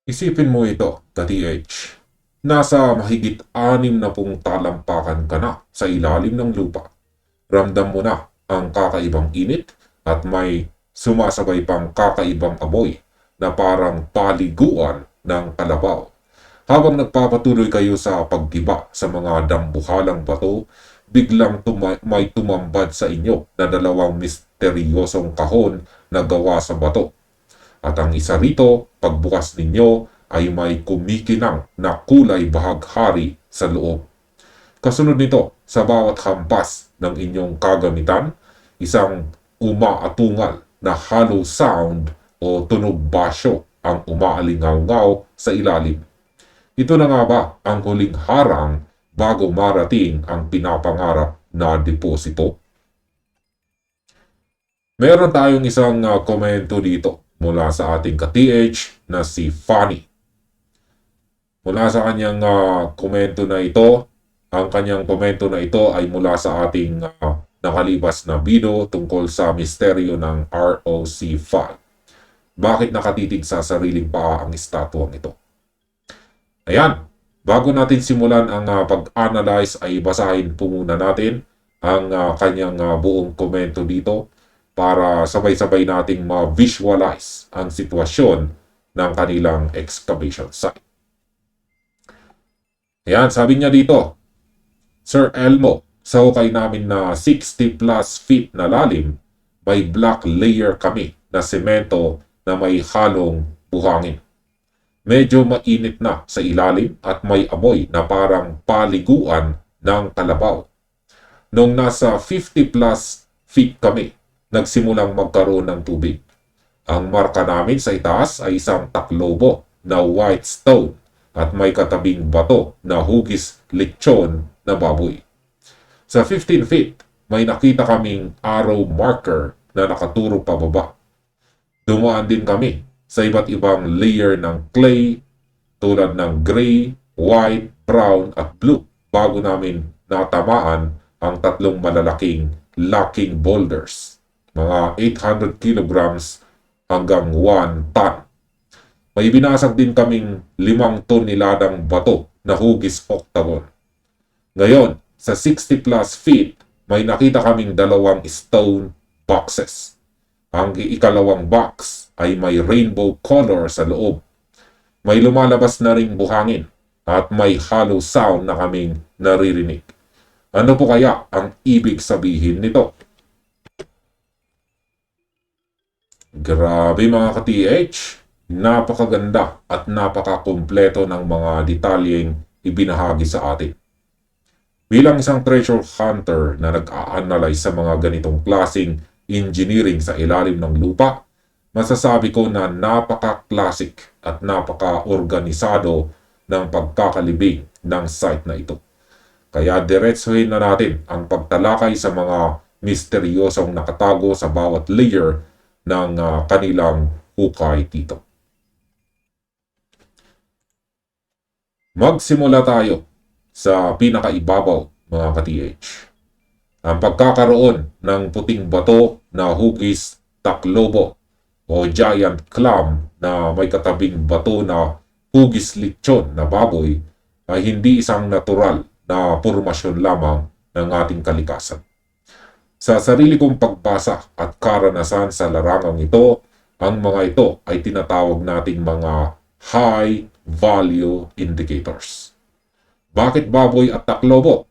Isipin mo ito, ka-TH. Nasa mahigit 60 talampakan ka na sa ilalim ng lupa. Ramdam mo na ang kakaibang init at may sumasabay pang kakaibang amoy na parang paliguan ng kalabaw. Habang nagpapatuloy kayo sa paggiba sa mga dambuhalang bato, biglang may tumambad sa inyo na dalawang misteryosong kahon na gawa sa bato. At ang isa rito, pagbukas ninyo, ay may kumikinang na kulay bahaghari sa loob. Kasunod nito, sa bawat hampas ng inyong kagamitan, isang umaatungal na hollow sound o tunog basyo ang umaalingaw sa ilalim. Ito na nga ba ang huling harang bago marating ang pinapangarap na deposito? Meron tayong isang komento dito mula sa ating ka-TH na si Fanny. Mula sa kanyang komento na ito, ang kanyang komento na ito ay mula sa ating nakalibas na video tungkol sa misteryo ng ROC5. Bakit nakatitig sa sariling paa ang estatwang ito? Ayan, bago natin simulan ang pag-analyze ay basahin po muna natin ang kanyang buong komento dito para sabay-sabay nating ma-visualize ang sitwasyon ng kanilang excavation site. Ayan, sabi niya dito, Sir Elmo, sa hukay namin na 60 plus feet na lalim, may black layer kami na semento na may halong buhangin. Medyo mainit na sa ilalim at may amoy na parang paliguan ng kalabaw. Nung nasa 50 plus feet kami, nagsimulang magkaroon ng tubig. Ang marka namin sa itaas ay isang taklobo na white stone at may katabing bato na hugis lechon na baboy. Sa 15 feet, may nakita kaming arrow marker na nakaturo pababa. Dumaan din kami sa iba't ibang layer ng clay tulad ng gray, white, brown at blue bago namin natamaan ang tatlong malalaking locking boulders. Mga 800 kilograms hanggang 1 ton. May binasag din kaming 5 toneladang bato na hugis octagon. Ngayon, sa 60 plus feet, may nakita kaming 2 stone boxes. Ang ikalawang box ay may rainbow color sa loob. May lumalabas na ring buhangin at may hollow sound na kaming naririnig. Ano po kaya ang ibig sabihin nito? Grabe mga ka-TH, napakaganda at napakakumpleto ng mga detalyeng ibinahagi sa atin. Bilang isang treasure hunter na nag-a-analyze sa mga ganitong klaseng engineering sa ilalim ng lupa, masasabi ko na napaka-classic at napaka-organisado ng pagkakalibing ng site na ito. Kaya diretsuhin na natin ang pagtalakay sa mga misteryosong nakatago sa bawat layer ng kanilang hukay dito. Magsimula tayo sa pinakaibabaw mga ka-TH. Ang pagkakaroon ng puting bato na hugis taklobo o giant clam na may katabing bato na hugis lechon na baboy ay hindi isang natural na pormasyon lamang ng ating kalikasan. Sa sarili kong pagbasa at karanasan sa larangang ito, ang mga ito ay tinatawag nating mga high value indicators. Bakit baboy at taklobo?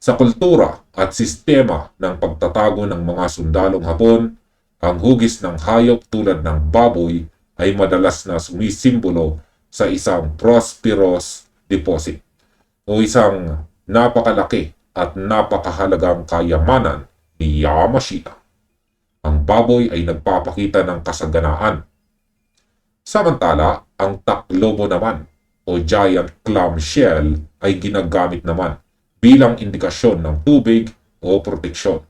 Sa kultura at sistema ng pagtatago ng mga sundalong Hapon, ang hugis ng hayop tulad ng baboy ay madalas na sumisimbolo sa isang prosperous deposit o isang napakalaki at napakahalagang kayamanan ni Yamashita. Ang baboy ay nagpapakita ng kasaganaan. Samantala, ang taklobo naman o giant clamshell ay ginagamit naman bilang indikasyon ng tubig o proteksyon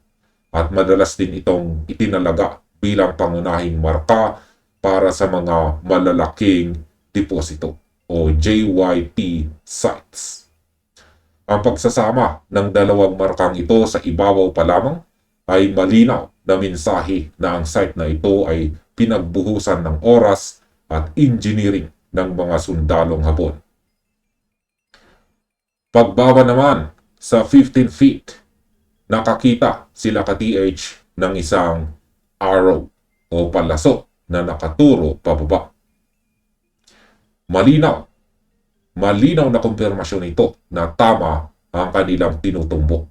at madalas din itong itinalaga bilang pangunahing marka para sa mga malalaking deposito o JYP sites. Ang pagsasama ng dalawang markang ito sa ibabaw pa lamang ay malinaw na mensahe na ang site na ito ay pinagbuhusan ng oras at engineering ng mga sundalong Hapon. Pagbaba naman sa 15 feet, nakakita sila ka-TH ng isang arrow o palasok na nakaturo pababa. Malinaw na kumpirmasyon ito na tama ang kanilang tinutumbok.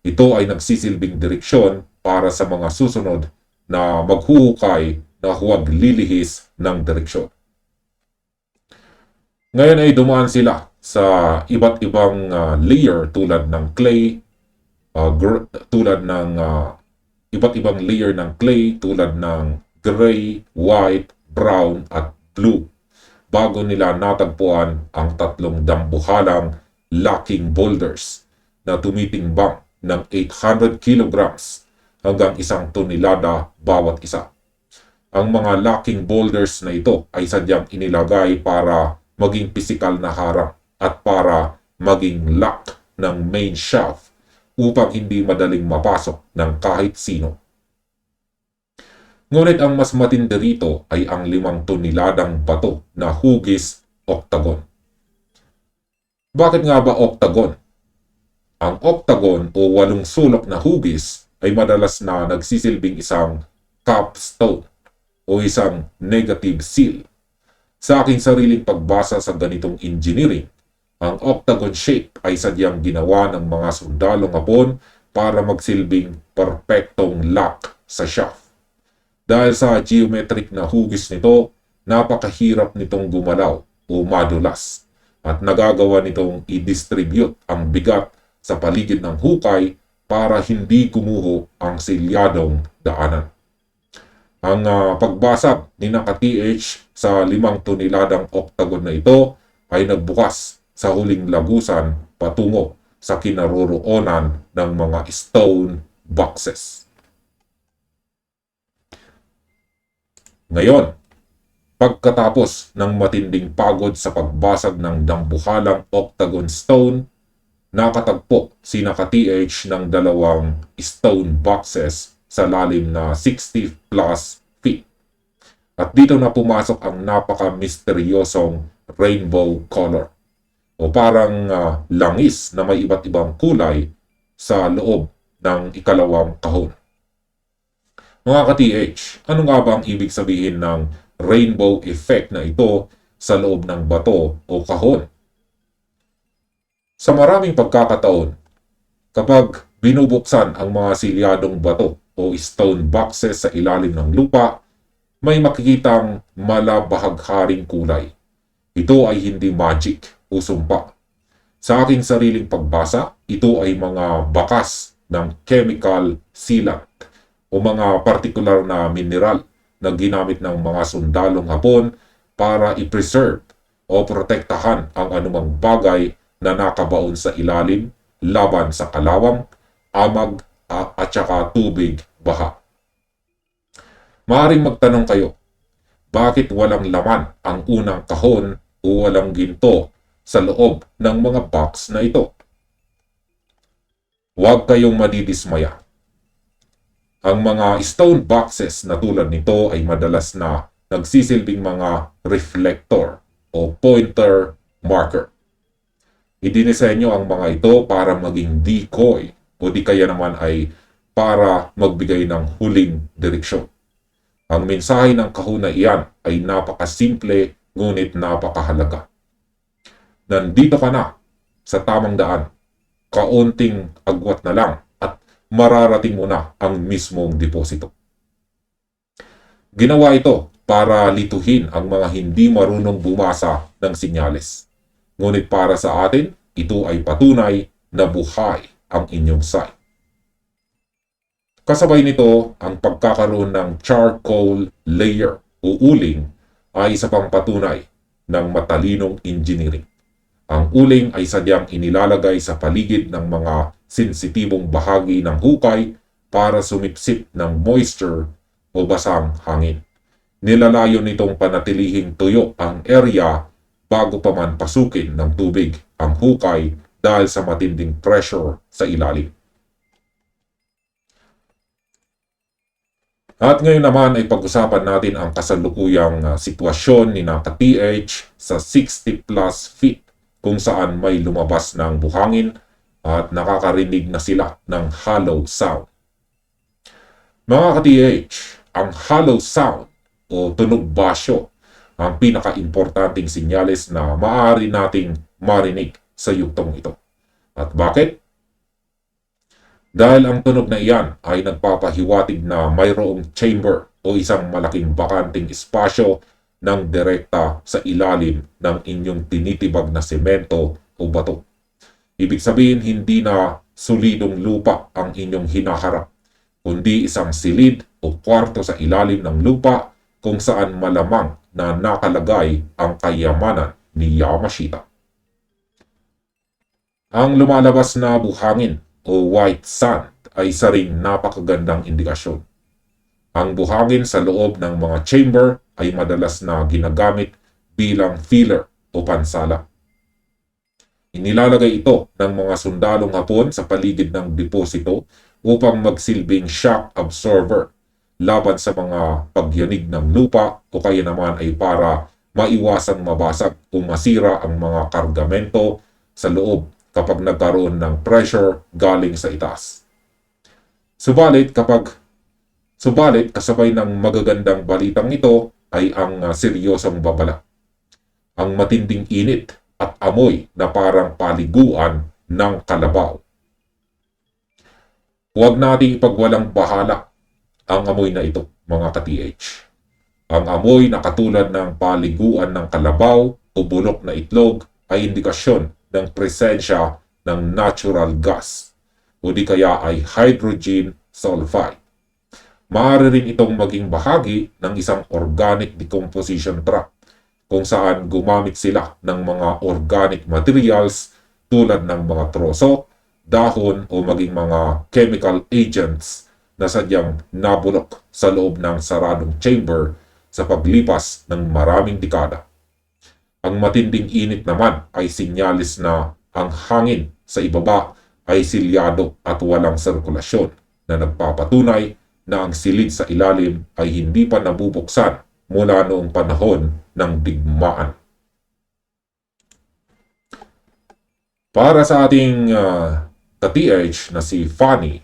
Ito ay nagsisilbing direksyon para sa mga susunod na maghuhukay na huwag lilihis ng direksyon. Ngayon ay dumaan sila sa iba't ibang layer tulad ng clay, iba't ibang layer ng clay tulad ng gray, white, brown at blue bago nila natagpuan ang tatlong dambuhalang locking boulders na tumitimbang ng 800 kilograms hanggang 1 tonelada bawat isa. Ang mga locking boulders na ito ay sadyang inilagay para maging pisikal na harang at para maging lock ng main shaft upang hindi madaling mapasok ng kahit sino. Ngunit ang mas matindi rito ay ang 5 toneladang bato na hugis octagon. Bakit nga ba octagon? Ang octagon o 8 sulok na hugis ay madalas na nagsisilbing isang capstone o isang negative seal. Sa aking sariling pagbasa sa ganitong engineering, ang octagon shape ay sadyang ginawa ng mga sundalong Hapon para magsilbing perpektong lock sa shaft. Dahil sa geometric na hugis nito, napakahirap nitong gumalaw o madulas at nagagawa nitong i-distribute ang bigat sa paligid ng hukay para hindi gumuho ang selyadong daanan. Ang pagbasag ni ka-TH sa 5 toneladang octagon na ito ay nagbukas sa huling lagusan patungo sa kinaroroonan ng mga stone boxes. Ngayon, pagkatapos ng matinding pagod sa pagbasag ng dambuhalang octagon stone, nakatagpo si ka-TH ng 2 stone boxes sa lalim na 60 plus feet. At dito na pumasok ang napaka-misteryosong rainbow color o parang langis na may iba't ibang kulay sa loob ng ikalawang kahon. Mga ka-TH, ano nga ba ang ibig sabihin ng rainbow effect na ito sa loob ng bato o kahon? Sa maraming pagkakataon, kapag binubuksan ang mga silyadong bato o stone boxes sa ilalim ng lupa, may makikitang malabahagharing kulay. Ito ay hindi magic o sumpa. Sa aking sariling pagbasa, ito ay mga bakas ng chemical sealant o mga partikular na mineral na ginamit ng mga sundalong Hapon para i-preserve o protektahan ang anumang bagay na nakabaon sa ilalim laban sa kalawang, amag at saka tubig baha. Maaring magtanong kayo, bakit walang laman ang unang kahon o walang ginto sa loob ng mga box na ito? Huwag kayong madidismaya. Ang mga stone boxes na tulad nito ay madalas na nagsisilbing mga reflector o pointer marker. Idinisenyo ang mga ito para maging decoy o di kaya naman ay para magbigay ng huling direksyon. Ang mensahe ng kahon na iyan ay napakasimple ngunit napakahalaga. Nandito ka na sa tamang daan. Kaunting agwat na lang at mararating mo na ang mismong deposito. Ginawa ito para lituhin ang mga hindi marunong bumasa ng sinyales. Ngunit para sa atin, ito ay patunay na buhay ang inyong site. Kasabay nito, ang pagkakaroon ng charcoal layer o uling ay isa pang patunay ng matalinong engineering. Ang uling ay sadyang inilalagay sa paligid ng mga sensitibong bahagi ng hukay para sumipsip ng moisture o basang hangin. Nilalayo nitong panatilihing tuyo ang area bago pa man pasukin ng tubig ang hukay dahil sa matinding pressure sa ilalim. At ngayon naman ay pag-usapan natin ang kasalukuyang sitwasyon ni ka-TH sa 60 plus feet kung saan may lumabas ng buhangin at nakakarinig na sila ng hollow sound. Mga ka-TH, ang hollow sound o tunog basyo ang pinaka-importanting sinyales na maaari nating marinig sa yugtong ito. At bakit? Dahil ang tunog na iyan ay nagpapahiwatig na mayroong chamber o isang malaking bakanting espasyo ng direkta sa ilalim ng inyong tinitibag na semento o bato. Ibig sabihin, hindi na solidong lupa ang inyong hinaharap, kundi isang silid o kwarto sa ilalim ng lupa kung saan malamang na nakalagay ang kayamanan ni Yamashita. Ang lumalabas na buhangin o white sand ay isa ring napakagandang indikasyon. Ang buhangin sa loob ng mga chamber ay madalas na ginagamit bilang filler o pansala. Inilalagay ito ng mga sundalong Hapon sa paligid ng deposito upang magsilbing shock absorber laban sa mga pagyanig ng lupa o kaya naman ay para maiwasang mabasag o masira ang mga kargamento sa loob kapag nagkaroon ng pressure galing sa itaas. Subalit kasabay ng magagandang balitang ito ay ang seryosong babala. Ang matinding init at amoy na parang paliguan ng kalabaw. Huwag nating ipagwalang bahala ang amoy na ito, mga ka-TH. Ang amoy na katulad ng paliguan ng kalabaw o bulok na itlog ay indikasyon ng presensya ng natural gas o di kaya ay hydrogen sulfide. Maaari rin itong maging bahagi ng isang organic decomposition trap kung saan gumamit sila ng mga organic materials tulad ng mga troso, dahon o maging mga chemical agents na sadyang nabulok sa loob ng saradong chamber sa paglipas ng maraming dekada. Ang matinding init naman ay sinyalis na ang hangin sa ibaba ay silyado at walang sirkulasyon na nagpapatunay na ang silid sa ilalim ay hindi pa nabubuksan mula noong panahon ng digmaan. Para sa ating ka-TH na si Fanny,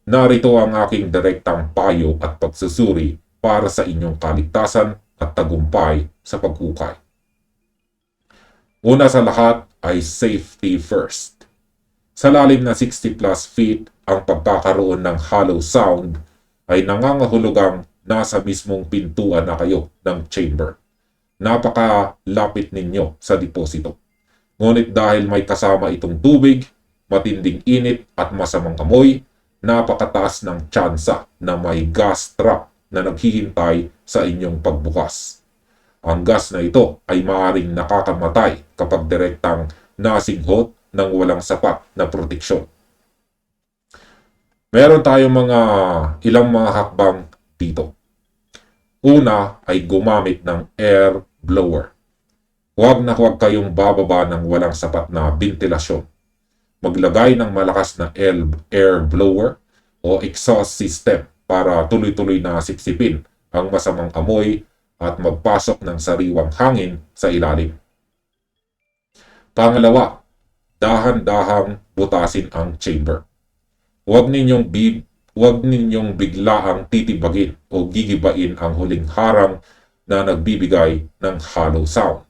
narito ang aking direktang payo at pagsusuri para sa inyong kaligtasan at tagumpay sa paghukay. Una sa lahat ay safety first. Sa lalim na 60 plus feet, ang pagkakaroon ng hollow sound ay nangangahulugang nasa mismong pintuan na kayo ng chamber. Napakalapit ninyo sa deposito. Ngunit dahil may kasama itong tubig, matinding init at masamang amoy, napakataas ng tsansa na may gas trap na naghihintay sa inyong pagbukas. Ang gas na ito ay maaaring nakakamatay kapag direktang nasinghot ng walang sapat na proteksyon. Meron tayong ilang mga hakbang dito. Una ay gumamit ng air blower. Huwag kayong bababa ng walang sapat na ventilasyon. Maglagay ng malakas na air blower o exhaust system para tuloy-tuloy na sipsipin ang masamang amoy at magpasok ng sariwang hangin sa ilalim. Pangalawa, dahan-dahang butasin ang chamber. Huwag ninyong biglaang titibagin o gigibain ang huling harang na nagbibigay ng hollow sound.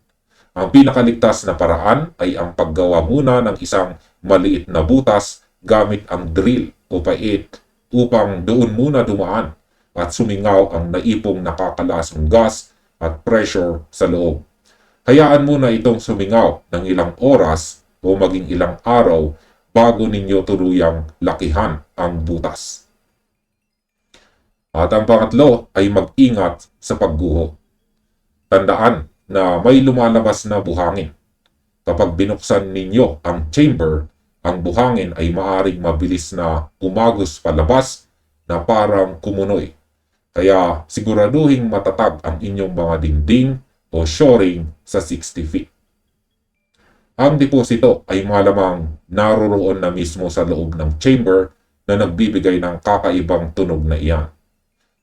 Ang pinakaligtas na paraan ay ang paggawa muna ng isang maliit na butas gamit ang drill o pait upang doon muna dumaan at sumingaw ang naipong nakakalasong gas at pressure sa loob. Hayaan muna itong sumingaw ng ilang oras o maging ilang araw bago ninyo tuluyang lakihan ang butas. At ang pangatlo ay mag-ingat sa pagguho. Tandaan na may lumalabas na buhangin. Kapag binuksan ninyo ang chamber, ang buhangin ay maaring mabilis na umagos palabas na parang kumunoy. Kaya siguraduhing matatag ang inyong mga dingding o shoring sa 60 feet. Ang deposito ay malamang naroroon na mismo sa loob ng chamber na nagbibigay ng kakaibang tunog na iyan.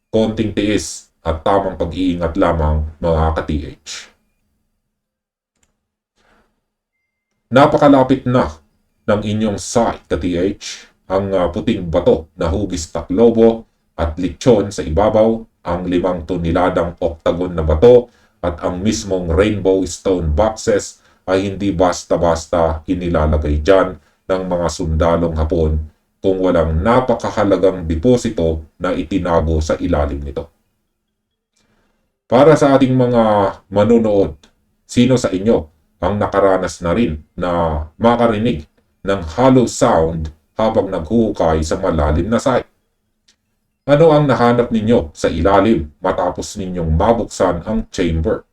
konting tiis at tamang pag-iingat lamang mga ka-TH. Napakalapit na ng inyong site ka-TH. Ang puting bato na hugis taklobo at lechon sa ibabaw, ang 5 toneladang octagon na bato at ang mismong rainbow stone boxes ay hindi basta-basta inilalagay dyan ng mga sundalong Hapon kung walang napakahalagang deposito na itinago sa ilalim nito. Para sa ating mga manonood, sino sa inyo ang nakaranas na rin na makarinig ng hollow sound habang naghuhukay sa malalim na site? Ano ang nahanap ninyo sa ilalim matapos ninyong mabuksan ang chamber?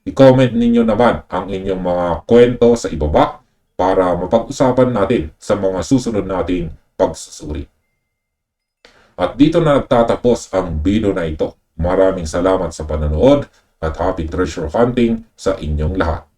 I-comment ninyo naman ang inyong mga kwento sa ibaba para mapag-usapan natin sa mga susunod nating pagsusuri. At dito na nagtatapos ang video na ito. Maraming salamat sa panonood at happy treasure hunting sa inyong lahat.